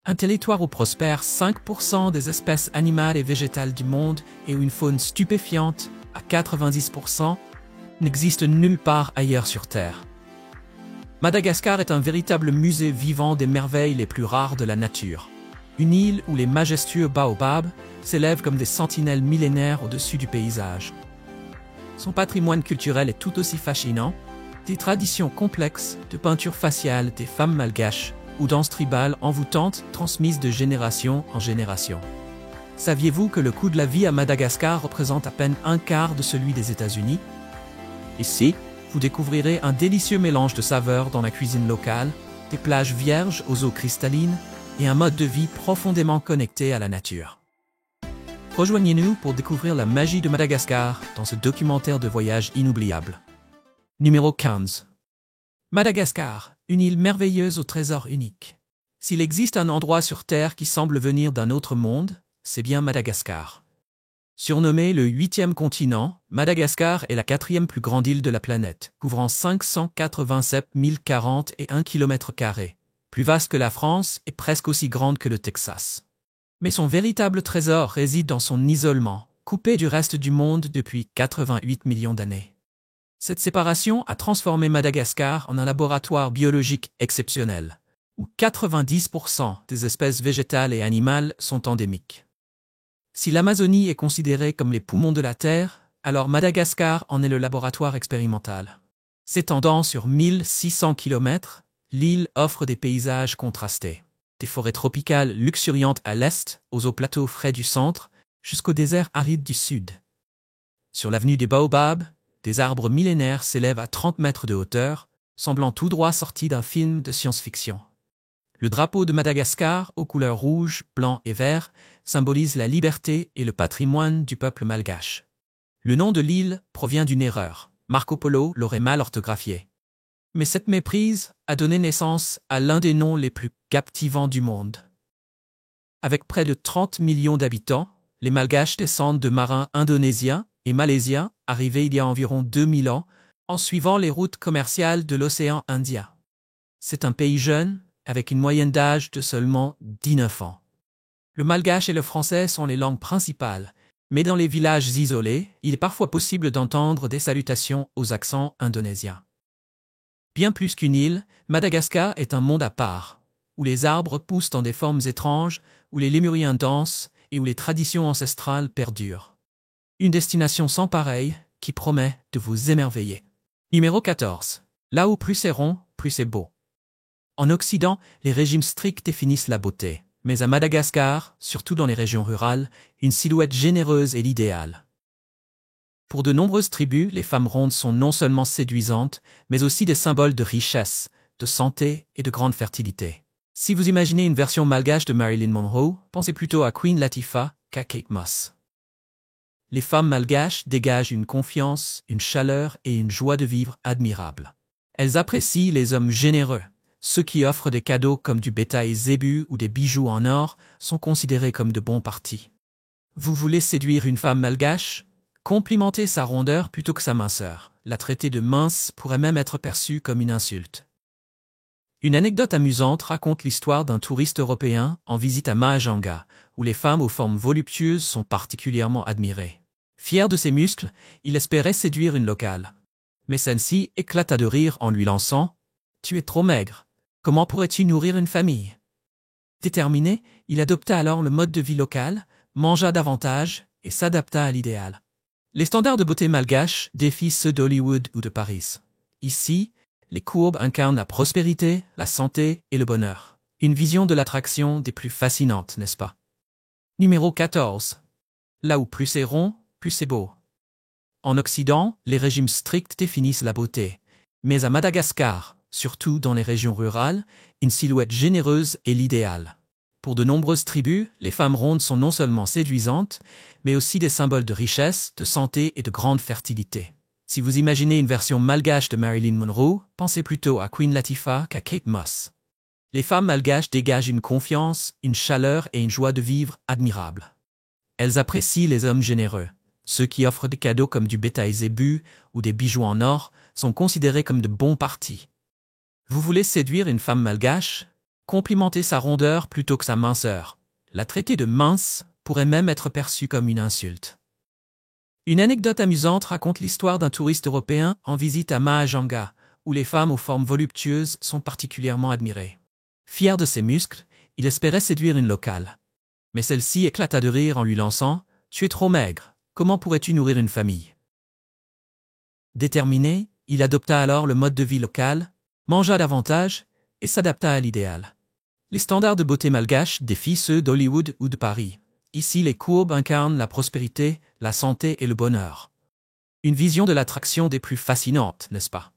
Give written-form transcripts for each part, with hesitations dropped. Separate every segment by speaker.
Speaker 1: Un territoire où prospèrent 5% des espèces animales et végétales du monde et où une faune stupéfiante, à 90%, n'existe nulle part ailleurs sur Terre. Madagascar est un véritable musée vivant des merveilles les plus rares de la nature. Une île où les majestueux baobabs s'élèvent comme des sentinelles millénaires au-dessus du paysage. Son patrimoine culturel est tout aussi fascinant, des traditions complexes de peinture faciale des femmes malgaches ou danses tribales envoûtantes transmises de génération en génération. Saviez-vous que le coût de la vie à Madagascar représente à peine un quart de celui des États-Unis? Ici, vous découvrirez un délicieux mélange de saveurs dans la cuisine locale, des plages vierges aux eaux cristallines et un mode de vie profondément connecté à la nature. Rejoignez-nous pour découvrir la magie de Madagascar dans ce documentaire de voyage inoubliable. Numéro 15. Madagascar, une île merveilleuse au trésor unique. S'il existe un endroit sur Terre qui semble venir d'un autre monde, c'est bien Madagascar. Surnommée le 8e continent, Madagascar est la 4e plus grande île de la planète, couvrant 587 041 km², plus vaste que la France et presque aussi grande que le Texas. Mais son véritable trésor réside dans son isolement, coupé du reste du monde depuis 88 millions d'années. Cette séparation a transformé Madagascar en un laboratoire biologique exceptionnel, où 90% des espèces végétales et animales sont endémiques. Si l'Amazonie est considérée comme les poumons de la Terre, alors Madagascar en est le laboratoire expérimental. S'étendant sur 1600 km, l'île offre des paysages contrastés. Des forêts tropicales luxuriantes à l'est, aux hauts plateaux frais du centre, jusqu'au désert aride du sud. Sur l'avenue des Baobabs, des arbres millénaires s'élèvent à 30 mètres de hauteur, semblant tout droit sortis d'un film de science-fiction. Le drapeau de Madagascar, aux couleurs rouge, blanc et vert, symbolise la liberté et le patrimoine du peuple malgache. Le nom de l'île provient d'une erreur. Marco Polo l'aurait mal orthographié. Mais cette méprise a donné naissance à l'un des noms les plus captivants du monde. Avec près de 30 millions d'habitants, les Malgaches descendent de marins indonésiens et malaisiens arrivés il y a environ 2000 ans en suivant les routes commerciales de l'océan Indien. C'est un pays jeune, avec une moyenne d'âge de seulement 19 ans. Le malgache et le français sont les langues principales, mais dans les villages isolés, il est parfois possible d'entendre des salutations aux accents indonésiens. Bien plus qu'une île, Madagascar est un monde à part, où les arbres poussent dans des formes étranges, où les lémuriens dansent et où les traditions ancestrales perdurent. Une destination sans pareille qui promet de vous émerveiller. Numéro 14. Là où plus c'est rond, plus c'est beau. En Occident, les régimes stricts définissent la beauté, mais à Madagascar, surtout dans les régions rurales, une silhouette généreuse est l'idéal. Pour de nombreuses tribus, les femmes rondes sont non seulement séduisantes, mais aussi des symboles de richesse, de santé et de grande fertilité. Si vous imaginez une version malgache de Marilyn Monroe, pensez plutôt à Queen Latifah qu'à Kate Moss. Les femmes malgaches dégagent une confiance, une chaleur et une joie de vivre admirables. Elles apprécient les hommes généreux. Ceux qui offrent des cadeaux comme du bétail zébu ou des bijoux en or sont considérés comme de bons partis. Vous voulez séduire une femme malgache? Complimentez sa rondeur plutôt que sa minceur. La traiter de mince pourrait même être perçue comme une insulte. Une anecdote amusante raconte l'histoire d'un touriste européen en visite à Mahajanga, où les femmes aux formes voluptueuses sont particulièrement admirées. Fier de ses muscles, il espérait séduire une locale. Mais celle-ci éclata de rire en lui lançant « Tu es trop maigre. Comment pourrais-tu nourrir une famille ?» Déterminé, il adopta alors le mode de vie local, mangea davantage et s'adapta à l'idéal. Les standards de beauté malgaches défient ceux d'Hollywood ou de Paris. Ici, les courbes incarnent la prospérité, la santé et le bonheur. Une vision de l'attraction des plus fascinantes, n'est-ce pas? Numéro 14. Là où plus c'est rond, plus c'est beau. En Occident, les régimes stricts définissent la beauté. Mais à Madagascar, surtout dans les régions rurales, une silhouette généreuse est l'idéal. Pour de nombreuses tribus, les femmes rondes sont non seulement séduisantes, mais aussi des symboles de richesse, de santé et de grande fertilité. Si vous imaginez une version malgache de Marilyn Monroe, pensez plutôt à Queen Latifah qu'à Kate Moss. Les femmes malgaches dégagent une confiance, une chaleur et une joie de vivre admirables. Elles apprécient les hommes généreux. Ceux qui offrent des cadeaux comme du bétail zébu ou des bijoux en or sont considérés comme de bons partis. Vous voulez séduire une femme malgache? complimenter sa rondeur plutôt que sa minceur. La traiter de mince pourrait même être perçue comme une insulte. Une anecdote amusante raconte l'histoire d'un touriste européen en visite à Mahajanga, où les femmes aux formes voluptueuses sont particulièrement admirées. Fier de ses muscles, il espérait séduire une locale. Mais celle-ci éclata de rire en lui lançant « Tu es trop maigre, comment pourrais-tu nourrir une famille ?» Déterminé, il adopta alors le mode de vie local, mangea davantage et s'adapta à l'idéal. Les standards de beauté malgaches défient ceux d'Hollywood ou de Paris. Ici, les courbes incarnent la prospérité, la santé et le bonheur. Une vision de l'attraction des plus fascinantes, n'est-ce pas?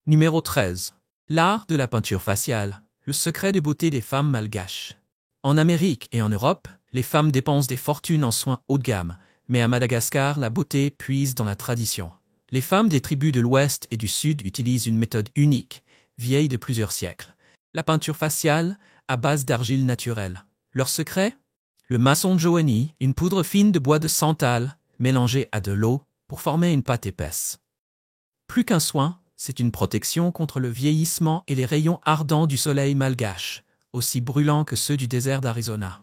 Speaker 1: Numéro 13. L'art de la peinture faciale, le secret de beauté des femmes malgaches. En Amérique et en Europe, les femmes dépensent des fortunes en soins haut de gamme, mais à Madagascar, la beauté puise dans la tradition. Les femmes des tribus de l'Ouest et du Sud utilisent une méthode unique, vieille de plusieurs siècles. La peinture faciale, à base d'argile naturelle. Leur secret? Le maçon Joanie, une poudre fine de bois de santal, mélangée à de l'eau, pour former une pâte épaisse. Plus qu'un soin, c'est une protection contre le vieillissement et les rayons ardents du soleil malgache, aussi brûlants que ceux du désert d'Arizona.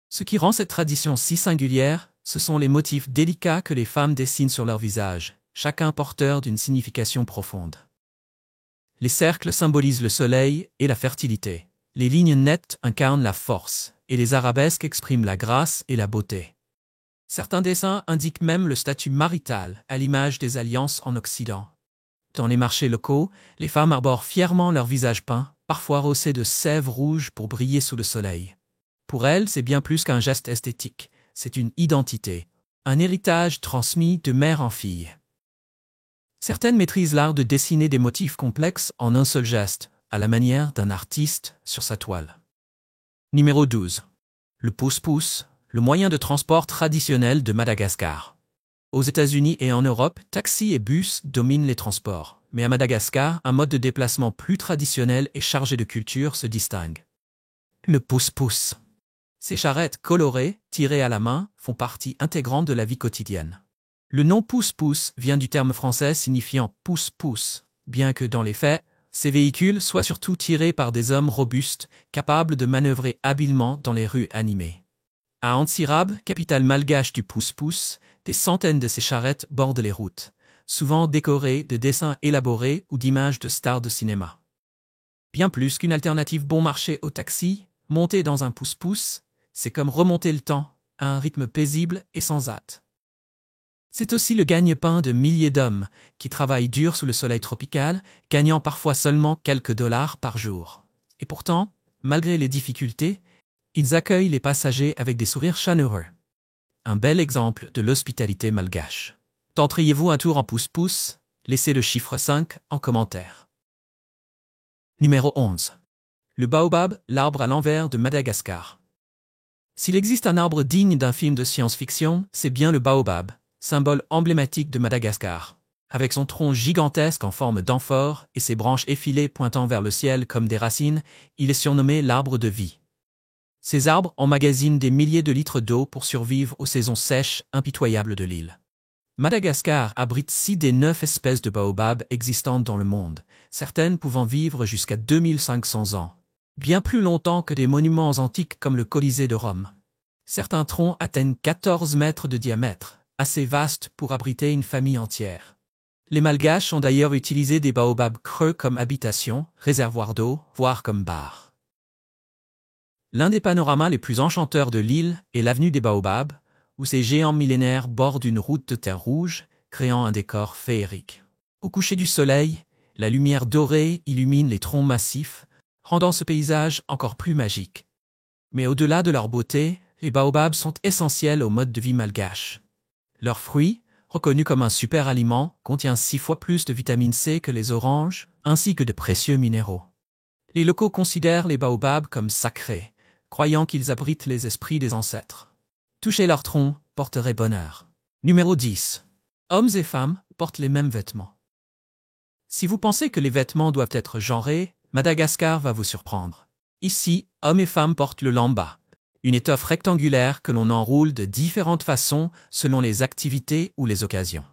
Speaker 1: Ce qui rend cette tradition si singulière, ce sont les motifs délicats que les femmes dessinent sur leur visage, chacun porteur d'une signification profonde. Les cercles symbolisent le soleil et la fertilité. Les lignes nettes incarnent la force, et les arabesques expriment la grâce et la beauté. Certains dessins indiquent même le statut marital, à l'image des alliances en Occident. Dans les marchés locaux, les femmes arborent fièrement leur visage peint, parfois rehaussé de sève rouge pour briller sous le soleil. Pour elles, c'est bien plus qu'un geste esthétique, c'est une identité, un héritage transmis de mère en fille. Certaines maîtrisent l'art de dessiner des motifs complexes en un seul geste, à la manière d'un artiste sur sa toile. Numéro 12. Le pouce-pouce, le moyen de transport traditionnel de Madagascar. Aux États-Unis et en Europe, taxis et bus dominent les transports, mais à Madagascar, un mode de déplacement plus traditionnel et chargé de culture se distingue. Le pouce-pouce. Ces charrettes colorées, tirées à la main, font partie intégrante de la vie quotidienne. Le nom pouce-pouce vient du terme français signifiant pouce-pouce, bien que dans les faits, ces véhicules soient surtout tirés par des hommes robustes, capables de manœuvrer habilement dans les rues animées. À Antsirabe, capitale malgache du pouce-pouce, des centaines de ces charrettes bordent les routes, souvent décorées de dessins élaborés ou d'images de stars de cinéma. Bien plus qu'une alternative bon marché au taxi, monter dans un pouce-pouce, c'est comme remonter le temps, à un rythme paisible et sans hâte. C'est aussi le gagne-pain de milliers d'hommes qui travaillent dur sous le soleil tropical, gagnant parfois seulement quelques dollars par jour. Et pourtant, malgré les difficultés, ils accueillent les passagers avec des sourires chaleureux. Un bel exemple de l'hospitalité malgache. Tenteriez-vous un tour en pouce-pouce? Laissez le chiffre 5 en commentaire. Numéro 11. Le baobab, l'arbre à l'envers de Madagascar. S'il existe un arbre digne d'un film de science-fiction, c'est bien le baobab, symbole emblématique de Madagascar. Avec son tronc gigantesque en forme d'amphore et ses branches effilées pointant vers le ciel comme des racines, il est surnommé l'arbre de vie. Ces arbres emmagasinent des milliers de litres d'eau pour survivre aux saisons sèches impitoyables de l'île. Madagascar abrite 6 des 9 espèces de baobab existantes dans le monde, certaines pouvant vivre jusqu'à 2500 ans. Bien plus longtemps que des monuments antiques comme le Colisée de Rome. Certains troncs atteignent 14 mètres de diamètre, assez vastes pour abriter une famille entière. Les Malgaches ont d'ailleurs utilisé des baobabs creux comme habitation, réservoir d'eau, voire comme bar. L'un des panoramas les plus enchanteurs de l'île est l'avenue des Baobabs, où ces géants millénaires bordent une route de terre rouge, créant un décor féerique. Au coucher du soleil, la lumière dorée illumine les troncs massifs, rendant ce paysage encore plus magique. Mais au-delà de leur beauté, les baobabs sont essentiels au mode de vie malgache. Leur fruit, reconnu comme un super aliment, contient 6 fois plus de vitamine C que les oranges, ainsi que de précieux minéraux. Les locaux considèrent les baobabs comme sacrés, croyant qu'ils abritent les esprits des ancêtres. Toucher leur tronc porterait bonheur. Numéro 10. Hommes et femmes portent les mêmes vêtements. Si vous pensez que les vêtements doivent être genrés, Madagascar va vous surprendre. Ici, hommes et femmes portent le lamba, une étoffe rectangulaire que l'on enroule de différentes façons selon les activités ou les occasions.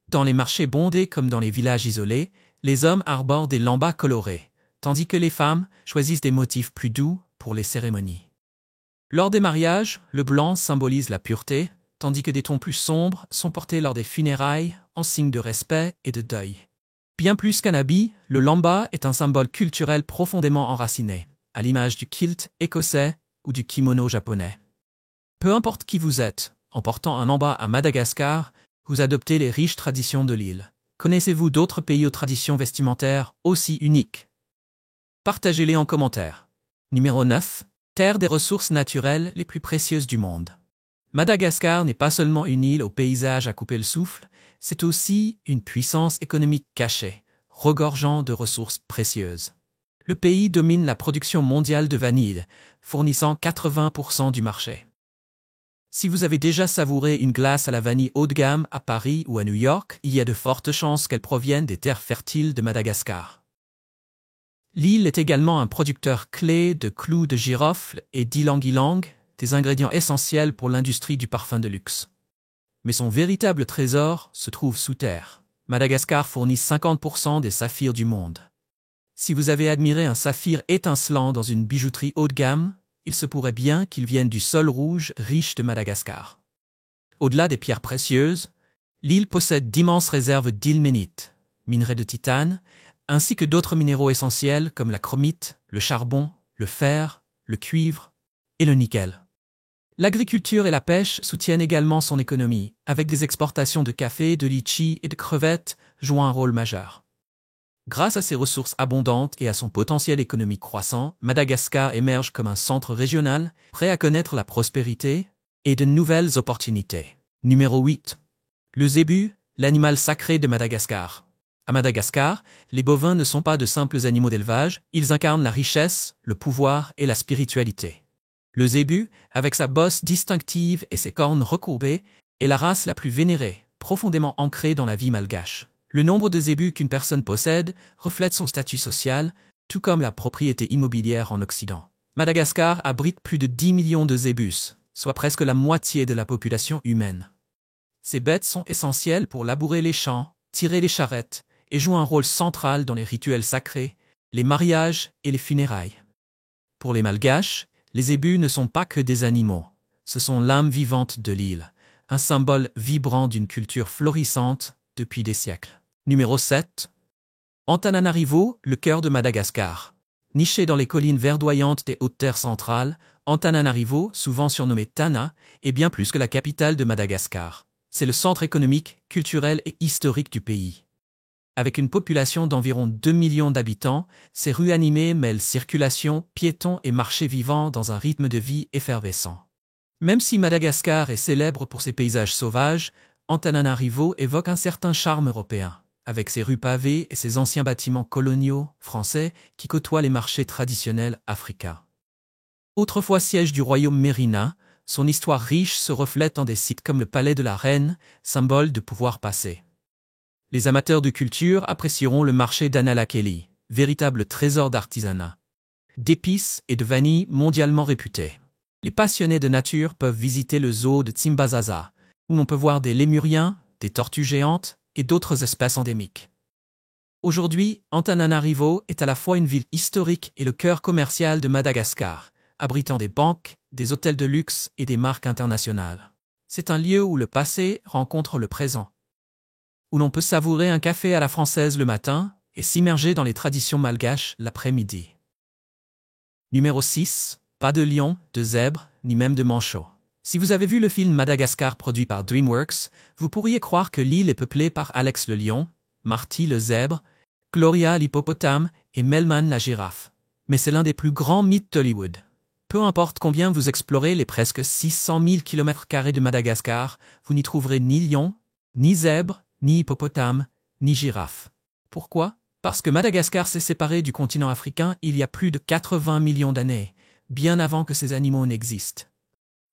Speaker 1: Dans les marchés bondés comme dans les villages isolés, les hommes arborent des lambas colorés, tandis que les femmes choisissent des motifs plus doux pour les cérémonies. Lors des mariages, le blanc symbolise la pureté, tandis que des tons plus sombres sont portés lors des funérailles en signe de respect et de deuil. Bien plus qu'un habit, le lamba est un symbole culturel profondément enraciné, à l'image du kilt écossais ou du kimono japonais. Peu importe qui vous êtes, en portant un lamba à Madagascar, vous adoptez les riches traditions de l'île. Connaissez-vous d'autres pays aux traditions vestimentaires aussi uniques? Partagez-les en commentaire. Numéro 9. Terre des ressources naturelles les plus précieuses du monde. Madagascar n'est pas seulement une île au paysage à couper le souffle, c'est aussi une puissance économique cachée, regorgeant de ressources précieuses. Le pays domine la production mondiale de vanille, fournissant 80% du marché. Si vous avez déjà savouré une glace à la vanille haut de gamme à Paris ou à New York, il y a de fortes chances qu'elle provienne des terres fertiles de Madagascar. L'île est également un producteur clé de clous de girofle et d'ylang-ylang, des ingrédients essentiels pour l'industrie du parfum de luxe. Mais son véritable trésor se trouve sous terre. Madagascar fournit 50% des saphirs du monde. Si vous avez admiré un saphir étincelant dans une bijouterie haut de gamme, il se pourrait bien qu'il vienne du sol rouge riche de Madagascar. Au-delà des pierres précieuses, l'île possède d'immenses réserves d'ilménite, minerai de titane, ainsi que d'autres minéraux essentiels comme la chromite, le charbon, le fer, le cuivre et le nickel. L'agriculture et la pêche soutiennent également son économie, avec des exportations de café, de litchi et de crevettes jouant un rôle majeur. Grâce à ses ressources abondantes et à son potentiel économique croissant, Madagascar émerge comme un centre régional, prêt à connaître la prospérité et de nouvelles opportunités. Numéro 8. Le zébu, l'animal sacré de Madagascar. À Madagascar, les bovins ne sont pas de simples animaux d'élevage, ils incarnent la richesse, le pouvoir et la spiritualité. Le zébu, avec sa bosse distinctive et ses cornes recourbées, est la race la plus vénérée, profondément ancrée dans la vie malgache. Le nombre de zébus qu'une personne possède reflète son statut social, tout comme la propriété immobilière en Occident. Madagascar abrite plus de 10 millions de zébus, soit presque la moitié de la population humaine. Ces bêtes sont essentielles pour labourer les champs, tirer les charrettes et jouent un rôle central dans les rituels sacrés, les mariages et les funérailles. Pour les Malgaches, les zébus ne sont pas que des animaux, ce sont l'âme vivante de l'île, un symbole vibrant d'une culture florissante depuis des siècles. Numéro 7. Antananarivo, le cœur de Madagascar. Niché dans les collines verdoyantes des Hautes-Terres centrales, Antananarivo, souvent surnommé Tana, est bien plus que la capitale de Madagascar. C'est le centre économique, culturel et historique du pays. Avec une population d'environ 2 millions d'habitants, ces rues animées mêlent circulation, piétons et marchés vivants dans un rythme de vie effervescent. Même si Madagascar est célèbre pour ses paysages sauvages, Antananarivo évoque un certain charme européen, avec ses rues pavées et ses anciens bâtiments coloniaux français qui côtoient les marchés traditionnels africains. Autrefois siège du royaume Mérina, son histoire riche se reflète dans des sites comme le Palais de la Reine, symbole de pouvoir passé. Les amateurs de culture apprécieront le marché d'Analakeli, véritable trésor d'artisanat, d'épices et de vanille mondialement réputé. Les passionnés de nature peuvent visiter le zoo de Tsimbazaza, où l'on peut voir des lémuriens, des tortues géantes et d'autres espèces endémiques. Aujourd'hui, Antananarivo est à la fois une ville historique et le cœur commercial de Madagascar, abritant des banques, des hôtels de luxe et des marques internationales. C'est un lieu où le passé rencontre le présent, où l'on peut savourer un café à la française le matin et s'immerger dans les traditions malgaches l'après-midi. Numéro 6. Pas de lion, de zèbre, ni même de manchot. Si vous avez vu le film Madagascar produit par DreamWorks, vous pourriez croire que l'île est peuplée par Alex le lion, Marty le zèbre, Gloria l'hippopotame et Melman la girafe. Mais c'est l'un des plus grands mythes d'Hollywood. Peu importe combien vous explorez les presque 600 000 km² de Madagascar, vous n'y trouverez ni lion, ni zèbre, ni hippopotame, ni girafe. Pourquoi? Parce que Madagascar s'est séparé du continent africain il y a plus de 80 millions d'années, bien avant que ces animaux n'existent.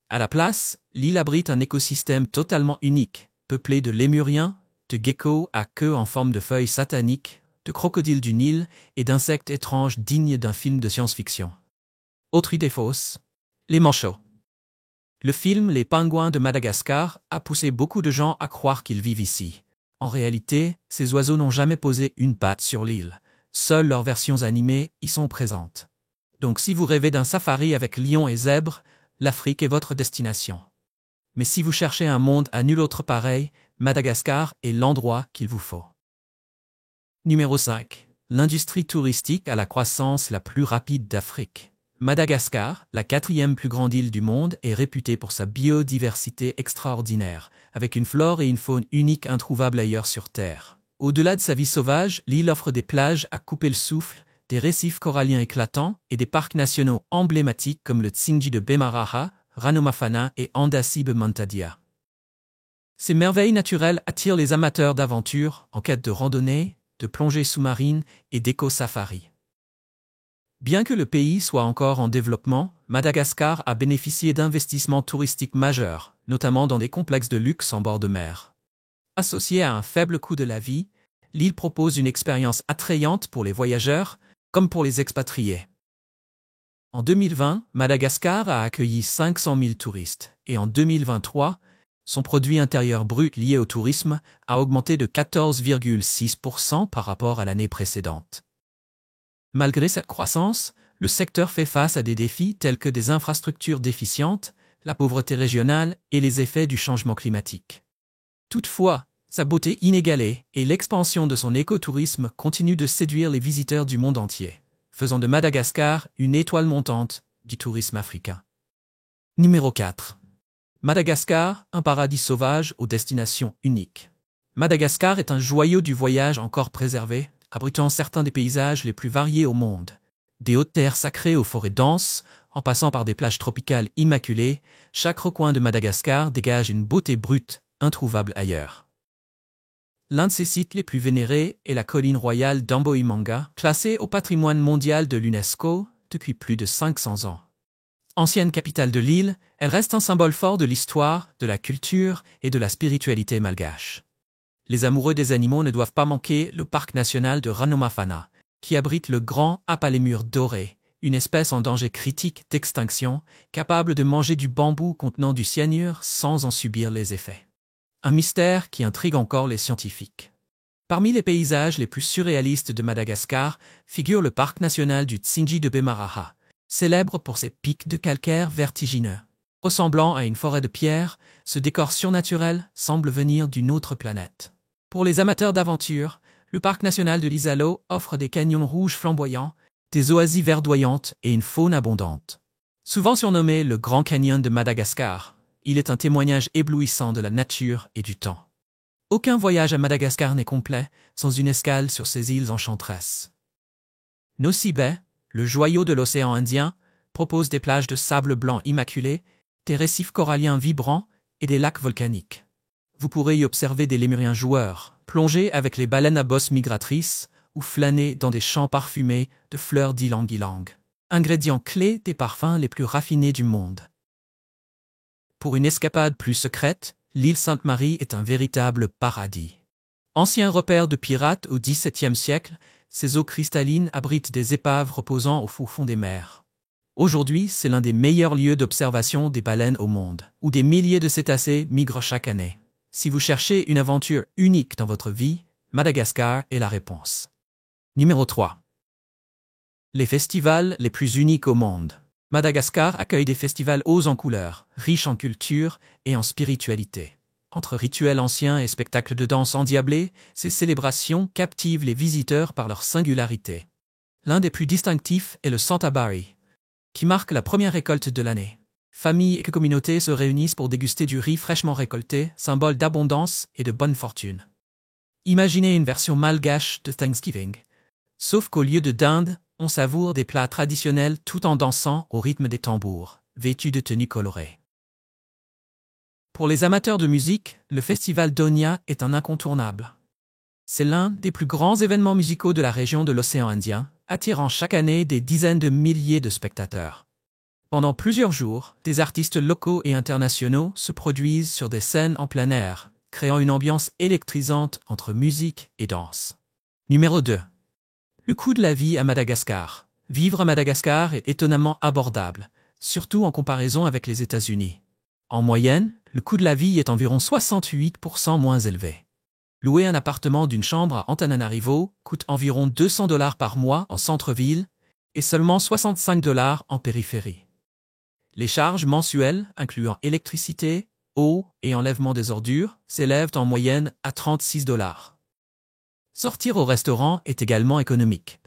Speaker 1: À la place, l'île abrite un écosystème totalement unique, peuplé de lémuriens, de geckos à queue en forme de feuilles sataniques, de crocodiles du Nil et d'insectes étranges dignes d'un film de science-fiction. Autre idée fausse, les manchots. Le film Les Pingouins de Madagascar a poussé beaucoup de gens à croire qu'ils vivent ici. En réalité, ces oiseaux n'ont jamais posé une patte sur l'île. Seules leurs versions animées y sont présentes. Donc si vous rêvez d'un safari avec lions et zèbres, l'Afrique est votre destination. Mais si vous cherchez un monde à nul autre pareil, Madagascar est l'endroit qu'il vous faut. Numéro 5. L'industrie touristique a la croissance la plus rapide d'Afrique. Madagascar, la 4e plus grande île du monde, est réputée pour sa biodiversité extraordinaire, avec une flore et une faune uniques introuvables ailleurs sur Terre. Au-delà de sa vie sauvage, l'île offre des plages à couper le souffle, des récifs coralliens éclatants et des parcs nationaux emblématiques comme le Tsingy de Bemaraha, Ranomafana et Andasibe-Mantadia. Ces merveilles naturelles attirent les amateurs d'aventure en quête de randonnée, de plongée sous-marine et d'éco-safari. Bien que le pays soit encore en développement, Madagascar a bénéficié d'investissements touristiques majeurs, notamment dans des complexes de luxe en bord de mer. Associée à un faible coût de la vie, l'île propose une expérience attrayante pour les voyageurs, comme pour les expatriés. En 2020, Madagascar a accueilli 500 000 touristes, et en 2023, son produit intérieur brut lié au tourisme a augmenté de 14,6% par rapport à l'année précédente. Malgré cette croissance, le secteur fait face à des défis tels que des infrastructures déficientes, la pauvreté régionale et les effets du changement climatique. Toutefois, sa beauté inégalée et l'expansion de son écotourisme continuent de séduire les visiteurs du monde entier, faisant de Madagascar une étoile montante du tourisme africain. Numéro 4. Madagascar, un paradis sauvage aux destinations uniques. Madagascar est un joyau du voyage encore préservé, abritant certains des paysages les plus variés au monde. Des hautes terres sacrées aux forêts denses, en passant par des plages tropicales immaculées, chaque recoin de Madagascar dégage une beauté brute, introuvable ailleurs. L'un de ses sites les plus vénérés est la colline royale d'Ambohimanga, classée au patrimoine mondial de l'UNESCO depuis plus de 500 ans. Ancienne capitale de l'île, elle reste un symbole fort de l'histoire, de la culture et de la spiritualité malgache. Les amoureux des animaux ne doivent pas manquer le parc national de Ranomafana, qui abrite le grand apalémur doré, une espèce en danger critique d'extinction, capable de manger du bambou contenant du cyanure sans en subir les effets. Un mystère qui intrigue encore les scientifiques. Parmi les paysages les plus surréalistes de Madagascar figure le parc national du Tsingy de Bemaraha, célèbre pour ses pics de calcaire vertigineux. Ressemblant à une forêt de pierre, ce décor surnaturel semble venir d'une autre planète. Pour les amateurs d'aventure, le parc national de l'Isalo offre des canyons rouges flamboyants, des oasis verdoyantes et une faune abondante. Souvent surnommé le Grand Canyon de Madagascar, il est un témoignage éblouissant de la nature et du temps. Aucun voyage à Madagascar n'est complet sans une escale sur ces îles enchanteresses. Nosy Be, le joyau de l'océan Indien, propose des plages de sable blanc immaculé, des récifs coralliens vibrants et des lacs volcaniques. Vous pourrez y observer des lémuriens joueurs, plonger avec les baleines à bosse migratrices ou flâner dans des champs parfumés de fleurs d'ylang-ylang, ingrédient clé des parfums les plus raffinés du monde. Pour une escapade plus secrète, l'île Sainte-Marie est un véritable paradis. Ancien repère de pirates au XVIIe siècle, ses eaux cristallines abritent des épaves reposant au fond des mers. Aujourd'hui, c'est l'un des meilleurs lieux d'observation des baleines au monde, où des milliers de cétacés migrent chaque année. Si vous cherchez une aventure unique dans votre vie, Madagascar est la réponse. Numéro 3. Les festivals les plus uniques au monde. Madagascar accueille des festivals hauts en couleurs, riches en culture et en spiritualité. Entre rituels anciens et spectacles de danse endiablés, ces célébrations captivent les visiteurs par leur singularité. L'un des plus distinctifs est le Santabari, qui marque la première récolte de l'année. Familles et communautés se réunissent pour déguster du riz fraîchement récolté, symbole d'abondance et de bonne fortune. Imaginez une version malgache de Thanksgiving. Sauf qu'au lieu de dinde, on savoure des plats traditionnels tout en dansant au rythme des tambours, vêtus de tenues colorées. Pour les amateurs de musique, le festival d'Onia est un incontournable. C'est l'un des plus grands événements musicaux de la région de l'océan Indien, attirant chaque année des dizaines de milliers de spectateurs. Pendant plusieurs jours, des artistes locaux et internationaux se produisent sur des scènes en plein air, créant une ambiance électrisante entre musique et danse. Numéro 2. Le coût de la vie à Madagascar. Vivre à Madagascar est étonnamment abordable, surtout en comparaison avec les États-Unis. En moyenne, le coût de la vie est environ 68% moins élevé. Louer un appartement d'une chambre à Antananarivo coûte environ $200 par mois en centre-ville et seulement $65 en périphérie. Les charges mensuelles, incluant électricité, eau et enlèvement des ordures, s'élèvent en moyenne à $36. Sortir au restaurant est également économique.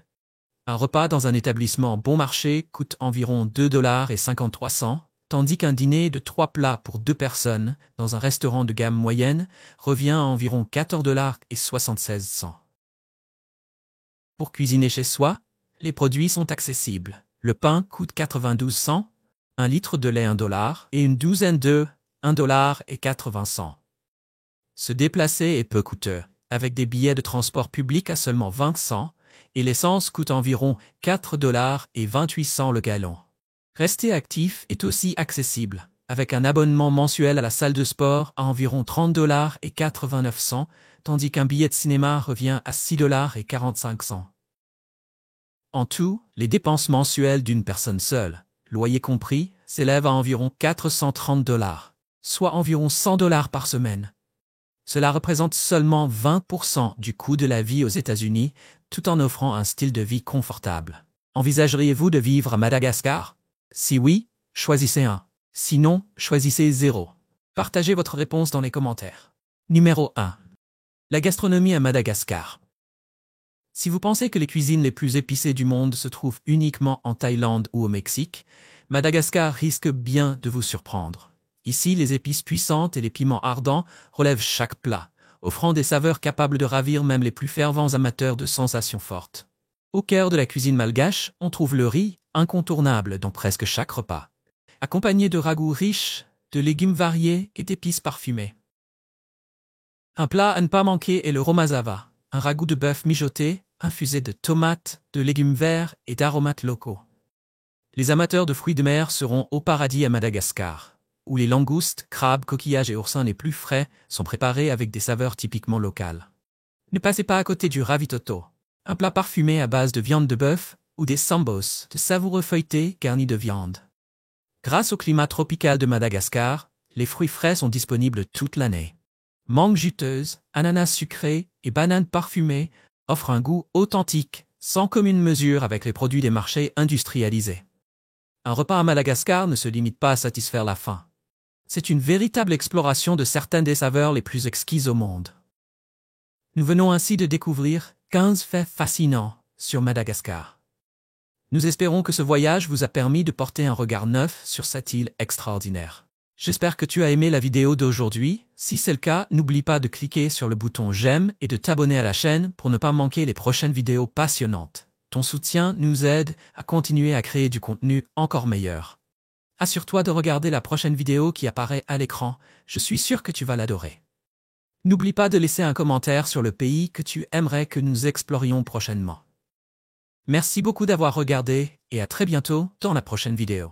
Speaker 1: Un repas dans un établissement bon marché coûte environ $2,53, tandis qu'un dîner de 3 plats pour 2 personnes dans un restaurant de gamme moyenne revient à environ $14,76. Pour cuisiner chez soi, les produits sont accessibles. Le pain coûte 92 cents, un litre de lait $1 et une douzaine d'œufs $1,80. Se déplacer est peu coûteux, avec des billets de transport public à seulement 20 cents, et l'essence coûte environ $4,28 le gallon. Rester actif est aussi accessible, avec un abonnement mensuel à la salle de sport à environ $30,89, tandis qu'un billet de cinéma revient à $6,45. En tout, les dépenses mensuelles d'une personne seule, loyer compris, s'élèvent à environ $430, soit environ $100 par semaine. Cela représente seulement 20% du coût de la vie aux États-Unis, tout en offrant un style de vie confortable. Envisageriez-vous de vivre à Madagascar? Si oui, choisissez 1. Sinon, choisissez 0. Partagez votre réponse dans les commentaires. Numéro 1. La gastronomie à Madagascar. Si vous pensez que les cuisines les plus épicées du monde se trouvent uniquement en Thaïlande ou au Mexique, Madagascar risque bien de vous surprendre. Ici, les épices puissantes et les piments ardents relèvent chaque plat, offrant des saveurs capables de ravir même les plus fervents amateurs de sensations fortes. Au cœur de la cuisine malgache, on trouve le riz, incontournable dans presque chaque repas, accompagné de ragoûts riches, de légumes variés et d'épices parfumées. Un plat à ne pas manquer est le romazava, un ragoût de bœuf mijoté, infusé de tomates, de légumes verts et d'aromates locaux. Les amateurs de fruits de mer seront au paradis à Madagascar, où les langoustes, crabes, coquillages et oursins les plus frais sont préparés avec des saveurs typiquement locales. Ne passez pas à côté du ravitoto, un plat parfumé à base de viande de bœuf, ou des sambos, de savoureux feuilletés garnis de viande. Grâce au climat tropical de Madagascar, les fruits frais sont disponibles toute l'année. Mangue juteuse, ananas sucré et bananes parfumées offrent un goût authentique, sans commune mesure avec les produits des marchés industrialisés. Un repas à Madagascar ne se limite pas à satisfaire la faim. C'est une véritable exploration de certaines des saveurs les plus exquises au monde. Nous venons ainsi de découvrir 15 faits fascinants sur Madagascar. Nous espérons que ce voyage vous a permis de porter un regard neuf sur cette île extraordinaire. J'espère que tu as aimé la vidéo d'aujourd'hui. Si c'est le cas, n'oublie pas de cliquer sur le bouton j'aime et de t'abonner à la chaîne pour ne pas manquer les prochaines vidéos passionnantes. Ton soutien nous aide à continuer à créer du contenu encore meilleur. Assure-toi de regarder la prochaine vidéo qui apparaît à l'écran, je suis sûr que tu vas l'adorer. N'oublie pas de laisser un commentaire sur le pays que tu aimerais que nous explorions prochainement. Merci beaucoup d'avoir regardé et à très bientôt dans la prochaine vidéo.